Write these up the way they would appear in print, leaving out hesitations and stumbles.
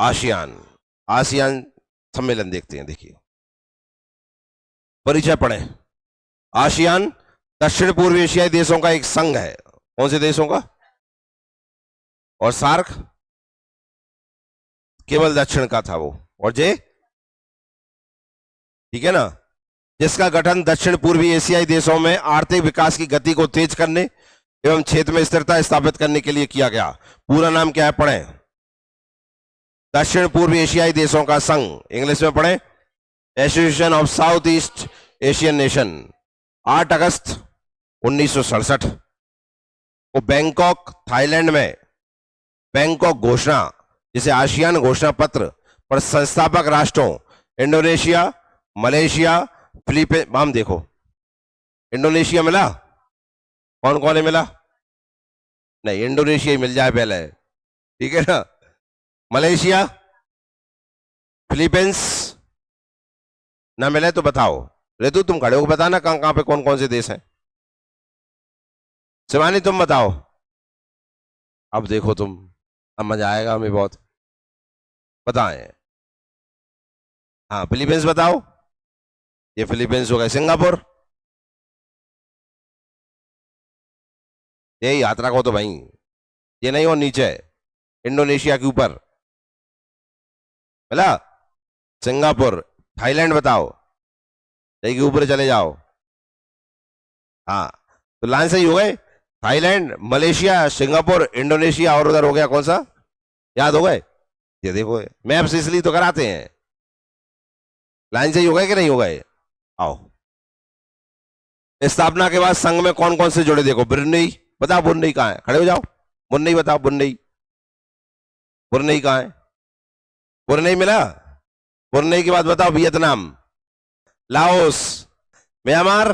ASEAN, ASEAN सम्मेलन देखते हैं। देखिए परिचय पढ़ें। आसियान दक्षिण पूर्व एशियाई देशों का एक संघ है। कौन से देशों का? और सार्क केवल दक्षिण का था वो, और जे, ठीक है ना, जिसका गठन दक्षिण पूर्वी एशियाई देशों में आर्थिक विकास की गति को तेज करने एवं क्षेत्र में स्थिरता स्थापित करने के लिए किया गया। पूरा नाम क्या है? पढ़ें। दक्षिण पूर्वी एशियाई देशों का संघ, इंग्लिश में पढ़ें association of south east Asian nation. 8 अगस्त 1967 को बैंकॉक, थाईलैंड में बैंकॉक घोषणा, जिसे आसियान घोषणा पत्र पर संस्थापक राष्ट्रों इंडोनेशिया, मलेशिया, फिलीपींस, हम देखो इंडोनेशिया मिला, कौन कौन है मिला? नहीं, इंडोनेशिया ही मिल जाए पहले, ठीक है ना। मलेशिया, फिलीपींस ना मिले तो बताओ। रेतु तुम खड़े हो, बताना कहां कहां पे कौन कौन से देश हैं। शिवानी तुम बताओ। अब देखो तुम, अब मजा आएगा हमें बहुत। बताएं। हाँ फिलीपींस बताओ। ये फिलीपींस हो गए। सिंगापुर, ये यात्रा को तो भाई ये नहीं, और नीचे इंडोनेशिया के ऊपर बोला सिंगापुर। थाईलैंड बताओ, यही के ऊपर चले जाओ। हाँ तो लाइन सही हो गए। थाईलैंड, मलेशिया, सिंगापुर, इंडोनेशिया, और उधर हो गया कौन सा? याद हो गए? ये देखो मैप्स इसलिए तो कराते हैं। लाइन सही हो गए कि नहीं हो गए? आओ। स्थापना के बाद संघ में कौन कौन से जुड़े देखो। ब्रुनेई बताओ, ब्रुनेई कहां है? खड़े हो जाओ। ब्रुनेई बताओ, ब्रुनेई, ब्रुनेई कहां है? ब्रुनेई मिला? ब्रुनेई के बाद बताओ वियतनाम, लाओस, म्यांमार,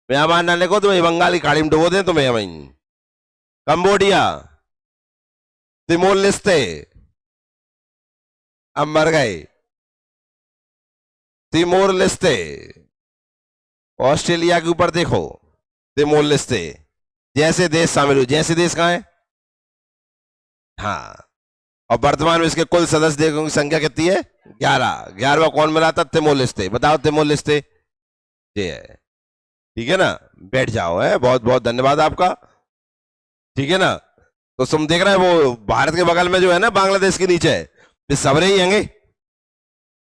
म्यांमार ना लिखो तुम्हें बंगाली खाड़ी में डुबो दें तुम्हें वहीं। कंबोडिया, तिमोर लेस्ते, अब मर गए, तिमोर लेस्ते। ऑस्ट्रेलिया के ऊपर देखो तिमोर लेस्ते। जैसे देश शामिल हुए, जैसे देश कहां है? हाँ, और वर्तमान में इसके कुल सदस्य देशों की संख्या कितनी है? 11। 11वां कौन मिला था? Timor Leste. बताओ तिमोर लेस्ते ये है, ठीक है ना। बैठ जाओ, है बहुत बहुत धन्यवाद आपका, ठीक है ना। तो तुम देख रहे हैं वो भारत के बगल में जो है ना, बांग्लादेश के नीचे ये सबरे ही होंगे,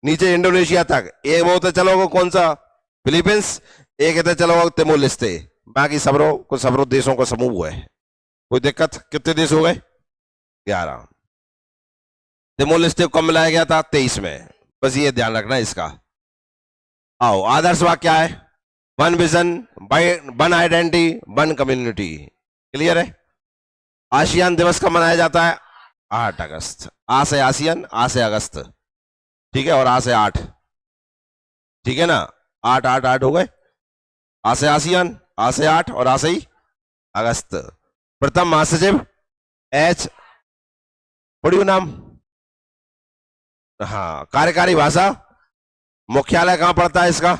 नीचे इंडोनेशिया तक। एक वो तो चलो कौन सा? फिलीपींस। एक है तो चलो तिमोर लेस्ते। बाकी सबरों देशों का समूह है। कोई दिक्कत? कितने देश हो गए? 11। तिमोर लेस्ते को कब मिलाया गया था? 23 में। बस ये ध्यान रखना इसका। आओ, आदर्श वाक्य क्या है? One vision, one identity, one community. Clear है? आसियान दिवस कब मनाया जाता है? 8 अगस्त। आ से आसियान, आ से अगस्त, ठीक है, और आ से 8, ठीक है ना। 8 8 8 हो गए। आ से आसियान, आ से 8, और आ से ही अगस्त। प्रथम महासचिव एच, पढ़ियो नाम। हाँ, कार्यकारी भाषा, मुख्यालय कहां पड़ता है इसका?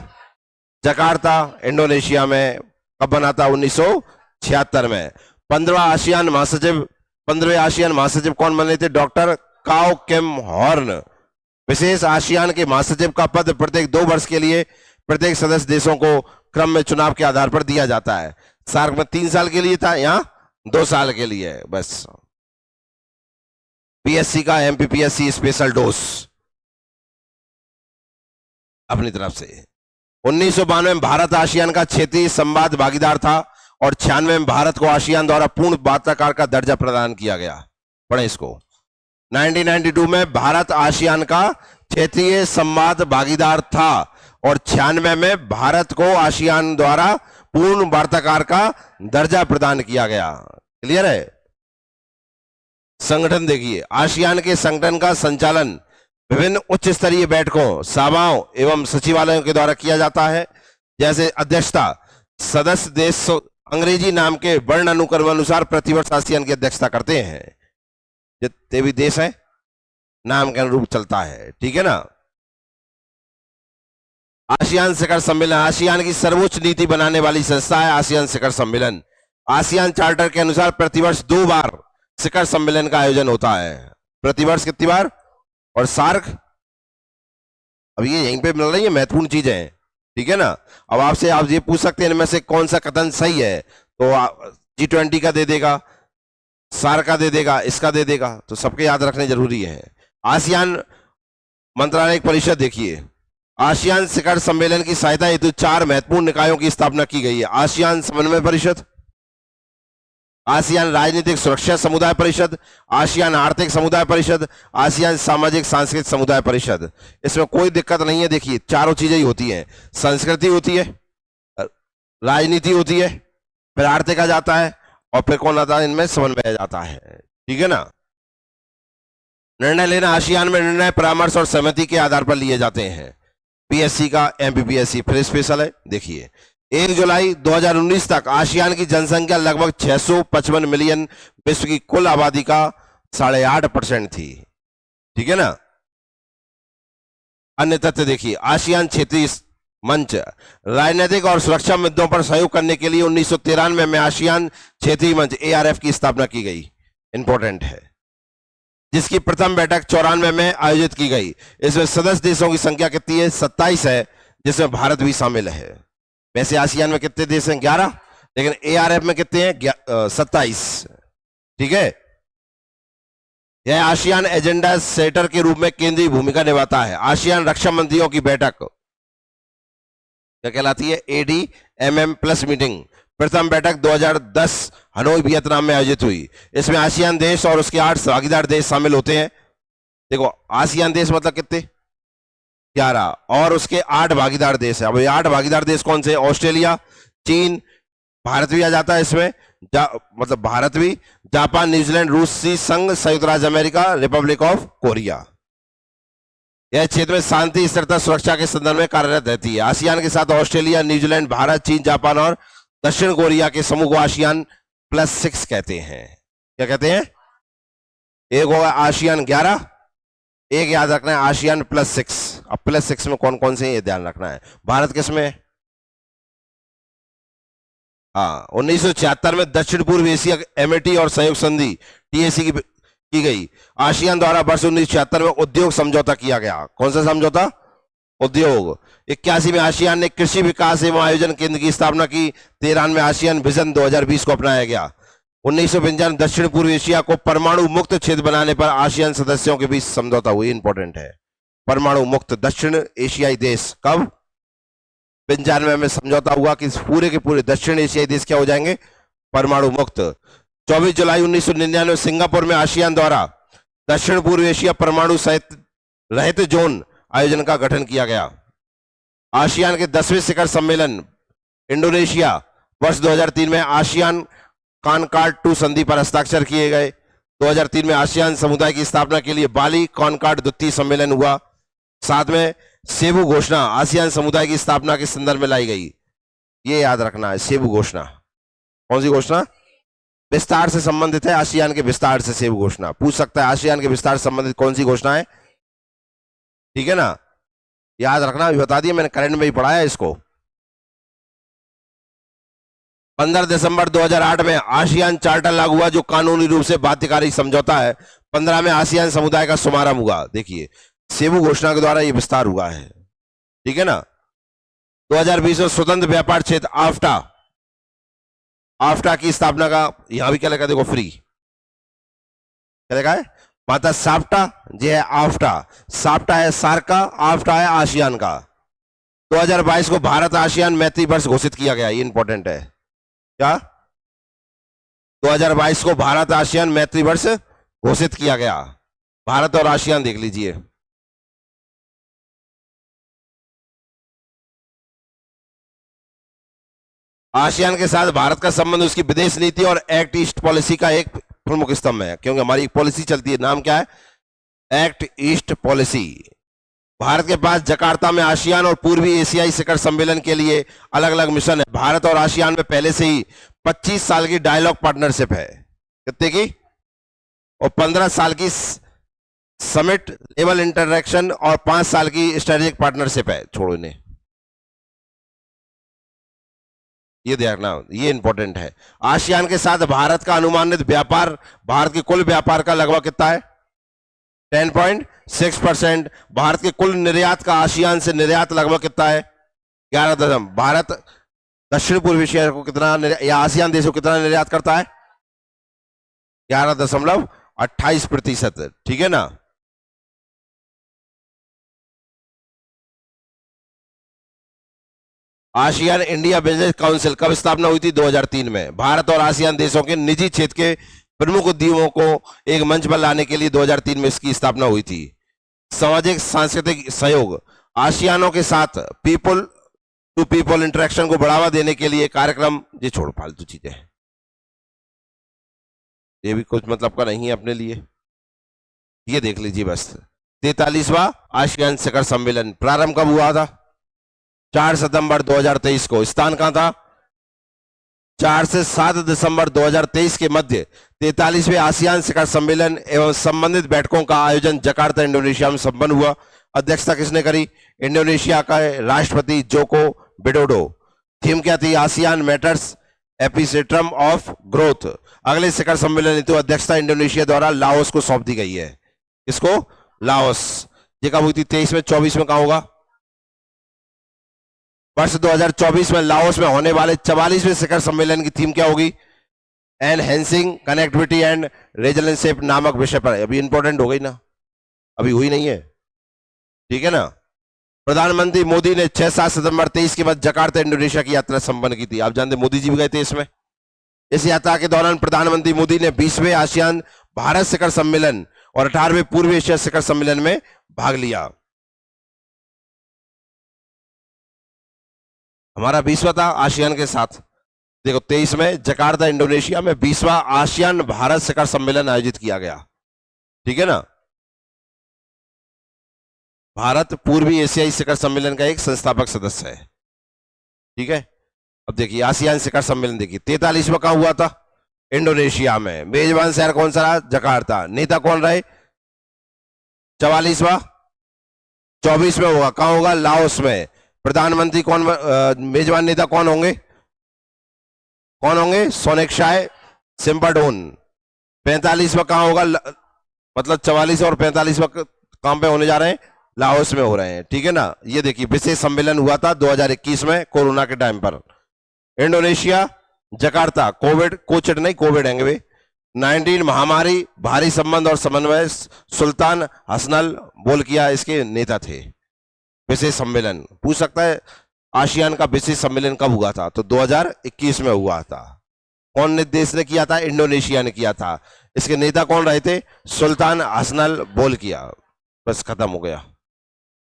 जकार्ता, इंडोनेशिया में। कब बना था? 1976 में। 15वां आसियान महासचिव, 15वें आसियान महासचिव कौन बने थे? डॉक्टर काओ किम हॉर्न। विशेष आसियान के महासचिव का पद प्रत्येक 2 वर्ष के लिए प्रत्येक सदस्य देशों को क्रम में चुनाव के आधार पर दिया जाता है। सार्क में 3 साल के लिए था, यहां 2 साल के लिए बस। पीएससी का एमपीपीएससी स्पेशल डोज अपनी तरफ से। 1992 में भारत आसियान का क्षेत्रीय संवाद भागीदार था, और 96 में भारत को आसियान द्वारा पूर्ण वार्ताकार का दर्जा प्रदान किया गया। पढ़े इसको। 1992 में भारत आसियान का क्षेत्रीय संवाद भागीदार था, और 96 में भारत को आसियान द्वारा पूर्ण वार्ताकार का दर्जा प्रदान किया गया। क्लियर है? संगठन देखिए, आसियान के संगठन का संचालन विभिन्न उच्च स्तरीय बैठकों, सभाओं एवं सचिवालयों के द्वारा किया जाता है। जैसे अध्यक्षता सदस्य देश अंग्रेजी नाम के वर्ण अनुक्रम अनुसार प्रतिवर्ष आसियान की अध्यक्षता करते हैं। जितने भी देश हैं नाम के अनुरूप चलता है, ठीक है ना। आसियान शिखर सम्मेलन आसियान की सर्वोच्च नीति बनाने वाली संस्था है। आसियान शिखर सम्मेलन आसियान चार्टर के अनुसार प्रतिवर्ष 2 बार शिखर सम्मेलन का आयोजन होता है प्रतिवर्ष कितनी बार? और सार्क, अब ये यहीं पे मिल रही है महत्वपूर्ण चीजें, ठीक है ना। अब आपसे आप ये पूछ सकते हैं इनमें से कौन सा कथन सही है, तो G20 का दे देगा, सार्क का दे देगा, इसका दे देगा, तो सबके याद रखने जरूरी है। आसियान मंत्रालय परिषद देखिए, आसियान शिखर सम्मेलन की सहायता हेतु 4 महत्वपूर्ण निकायों की स्थापना की गई है। आसियान समन्वय परिषद, आसियान राजनीतिक सुरक्षा समुदाय परिषद, आसियान आर्थिक समुदाय परिषद, आसियान सामाजिक सांस्कृतिक समुदाय परिषद। इसमें कोई दिक्कत नहीं है। देखिए चारों चीजें ही होती हैं, संस्कृति होती है, राजनीति होती है, फिर आर्थिक आ जाता है, और फिर कौन आता है इनमें? समन्वय आ जाता है, ठीक है ना। निर्णय लेना आसियान में निर्णय परामर्श और सहमति के आधार पर लिए जाते हैं। पीएससी का MPPSC फिर स्पेशल है। देखिए 1 जुलाई 2019 तक आसियान की जनसंख्या लगभग 655 मिलियन विश्व की कुल आबादी का 8.5% थी, ठीक है ना। अन्य तथ्य देखिए, आसियान क्षेत्रीय मंच राजनीतिक और सुरक्षा मुद्दों पर सहयोग करने के लिए 1993 में आसियान क्षेत्रीय मंच ARF की स्थापना की गई, इंपॉर्टेंट है, जिसकी प्रथम बैठक 94 में आयोजित की गई। इसमें सदस्य देशों की संख्या कितनी है? 27 है, जिसमें भारत भी शामिल है। वैसे आसियान में कितने देश हैं? 11, लेकिन ARF में कितने हैं? 27, ठीक है। यह आसियान एजेंडा सेटर के रूप में केंद्रीय भूमिका निभाता है। आसियान रक्षा मंत्रियों की बैठक क्या कहलाती है? ADMM+ मीटिंग, प्रथम बैठक 2010 हनोई वियतनाम में आयोजित हुई। इसमें आसियान देश और उसके 8 भागीदार देश शामिल होते हैं। देखो आसियान देश मतलब कितने? 11, और उसके 8 भागीदार देश है। अब ये 8 भागीदार देश कौन से? ऑस्ट्रेलिया, चीन, भारत भी आ जाता है इसमें, मतलब भारत भी, जापान, न्यूजीलैंड, रूसी संघ, संयुक्त राज्य अमेरिका, रिपब्लिक ऑफ कोरिया। यह क्षेत्र में शांति, स्थिरता, सुरक्षा के संदर्भ में कार्यरत रहती है। आसियान के साथ ऑस्ट्रेलिया, न्यूजीलैंड, भारत, चीन, जापान और दक्षिण कोरिया के समूह को ASEAN+6 कहते हैं। क्या कहते हैं? एक होगा ASEAN 11, एक याद रखना है ASEAN+6। अब +6 में कौन कौन से ये ध्यान रखना है। भारत किसमें? हाँ, 1976 में दक्षिण पूर्व एशिया एमिटी और सहयोग संधि TAC की गई। आसियान द्वारा वर्ष 1976 में उद्योग समझौता किया गया। कौन सा समझौता? उद्योग। 81 में आसियान ने कृषि विकास एवं आयोजन केंद्र की स्थापना की। 13 में आसियान विजन 2020 को अपनाया गया। 1955 दक्षिण पूर्व एशिया को परमाणु मुक्त क्षेत्र बनाने पर आसियान सदस्यों के बीच समझौता हुई, इंपॉर्टेंट है। परमाणु मुक्त दक्षिण एशियाई देश कब? 95 में समझौता हुआ कि पूरे के पूरे दक्षिण एशियाई देश क्या हो जाएंगे? परमाणु मुक्त। 24 जुलाई 1999 सिंगापुर में आसियान द्वारा दक्षिण पूर्व एशिया परमाणु रहित जोन आयोजन का गठन किया गया। आसियान के 10वें शिखर सम्मेलन इंडोनेशिया वर्ष 2003 में आसियान कॉनकॉर्ड 2 संधि पर हस्ताक्षर किए गए। 2003 में आसियान समुदाय की स्थापना के लिए बाली कॉनकॉर्ड द्वितीय सम्मेलन हुआ। साथ में सेबू घोषणा आसियान समुदाय की स्थापना के संदर्भ में लाई गई। ये याद रखना है, सेबू घोषणा। कौन सी घोषणा? विस्तार से संबंधित है, आसियान के विस्तार से सेबू घोषणा पूछ सकता है। आसियान के विस्तार से संबंधित कौन सी घोषणा है? ठीक है ना, याद रखना, अभी बता दिया मैंने, करंट में ही पढ़ा है इसको। 15 दिसंबर 2008 में आसियान चार्टर लागू हुआ, जो कानूनी रूप से बाध्यकारी समझौता है। 15 में आसियान समुदाय का शुभारंभ हुआ। देखिए सेबू घोषणा के द्वारा यह विस्तार हुआ है, ठीक है ना। 2020 में स्वतंत्र व्यापार क्षेत्र आफ्टा की स्थापना का, यहां भी क्या लिखा देखो, फ्री क्या लिखा है? माता साफ्टा, ये है आफ्टा। साफ्टा है सार्क का, आफ्टा है आसियान का। 2022 को भारत आसियान मैत्री वर्ष घोषित किया गया, ये इंपॉर्टेंट है। क्या? 2022 को भारत आसियान मैत्री वर्ष घोषित किया गया। भारत और आसियान देख लीजिए। आसियान के साथ भारत का संबंध उसकी विदेश नीति और एक्ट ईस्ट पॉलिसी का एक प्रमुख स्तंभ है, क्योंकि हमारी एक पॉलिसी चलती है, नाम क्या है? Act east policy. भारत के पास जकार्ता में आसियान और पूर्वी एशियाई शिखर सम्मेलन के लिए अलग अलग मिशन है। भारत और आसियान में पहले से ही 25 साल की डायलॉग पार्टनरशिप है। कितने की? और 15 साल की समिट लेवल इंटरेक्शन और 5 साल की स्ट्रेटेजिक पार्टनरशिप है। छोड़ो इन्हें। ये देखना, ये इंपॉर्टेंट है। आसियान के साथ भारत का अनुमानित व्यापार, भारत के कुल व्यापार का लगभग कितना है? 10.6%। भारत के कुल निर्यात का आसियान से निर्यात लगभग कितना है? 11 भारत दक्षिण पूर्व एशिया को कितना या आसियान देशों को कितना निर्यात करता है? 11.28%। ठीक है ना। आसियान इंडिया बिजनेस काउंसिल कब स्थापना हुई थी? 2003 में। भारत और आसियान देशों के निजी क्षेत्र के प्रमुख उद्योगों को एक मंच पर लाने के लिए 2003 में इसकी स्थापना हुई थी। सामाजिक सांस्कृतिक सहयोग, आसियानों के साथ पीपल टू पीपल इंटरेक्शन को बढ़ावा देने के लिए कार्यक्रम। ये छोड़ फालतू चीजें, ये भी कुछ मतलब का नहीं है अपने लिए। ये देख लीजिए बस। 43वां आसियान शिखर सम्मेलन प्रारंभ कब हुआ था? 4 सितंबर 2023 को। स्थान कहां था? 4 से 7 दिसंबर 2023 के मध्य 43वें आसियान शिखर सम्मेलन एवं संबंधित बैठकों का आयोजन जकार्ता इंडोनेशिया में संपन्न हुआ। अध्यक्षता किसने करी? इंडोनेशिया का राष्ट्रपति जोको विडोडो। थीम क्या थी? ASEAN matters, epicentrum of growth. अगले शिखर सम्मेलन हेतु अध्यक्षता इंडोनेशिया द्वारा लाओस को सौंप दी गई है। किसको? लाओस। ये कब हुई थी? 23 में। 24 में कहां होगा? वर्ष 2024 में लाओस में होने वाले 44वें शिखर सम्मेलन की थीम क्या होगी? एनहेंसिंग कनेक्टिविटी एंड रेजिलियंस नामक विषय पर। अभी इंपॉर्टेंट हो गई ना, अभी हुई नहीं है। ठीक है ना। प्रधानमंत्री मोदी ने 6-7 सितंबर 23 के बाद जकार्ता इंडोनेशिया की यात्रा संपन्न की थी। आप जानते मोदी जी भी गए थे इसमें। इस यात्रा के दौरान प्रधानमंत्री मोदी ने 20वें आसियान भारत शिखर सम्मेलन और 18वें पूर्व एशिया शिखर सम्मेलन में भाग लिया। हमारा 20वां था आसियान के साथ। देखो 23 में जकार्ता इंडोनेशिया में 20वां आसियान भारत शिखर सम्मेलन आयोजित किया गया। ठीक है ना। भारत पूर्वी एशियाई शिखर सम्मेलन का एक संस्थापक सदस्य है। ठीक है। अब देखिए आसियान शिखर सम्मेलन देखिए 43वां कहां हुआ था? इंडोनेशिया में। मेजबान शहर कौन सा रहा? जकार्ता। नेता कौन रहे? 44वां 24 में होगा। कहां होगा? लाओस में। प्रधानमंत्री कौन, मेजबान नेता कौन होंगे? कौन होंगे? सोनेक्षाय सिम्बाडोन। 45वां कहां होगा? मतलब 44 और 45वां कहां पे होने जा रहे हैं? लाओस में हो रहे हैं। ठीक है ना। ये देखिए विशेष सम्मेलन हुआ था 2021 में कोरोना के टाइम पर। Indonesia Jakarta. कोविड कोचिड नहीं, कोविड एंगवे 19 महामारी, भारी संबंध और समन्वय सुल्तान हसनल बोलकिया इसके नेता थे। विशेष सम्मेलन पूछ सकता है आसियान का विशेष सम्मेलन कब हुआ था? तो 2021 में हुआ था। कौन देश ने किया था? इंडोनेशिया ने किया था। इसके नेता कौन रहे थे? सुल्तान हसनल बोलकिया। बस खत्म हो गया।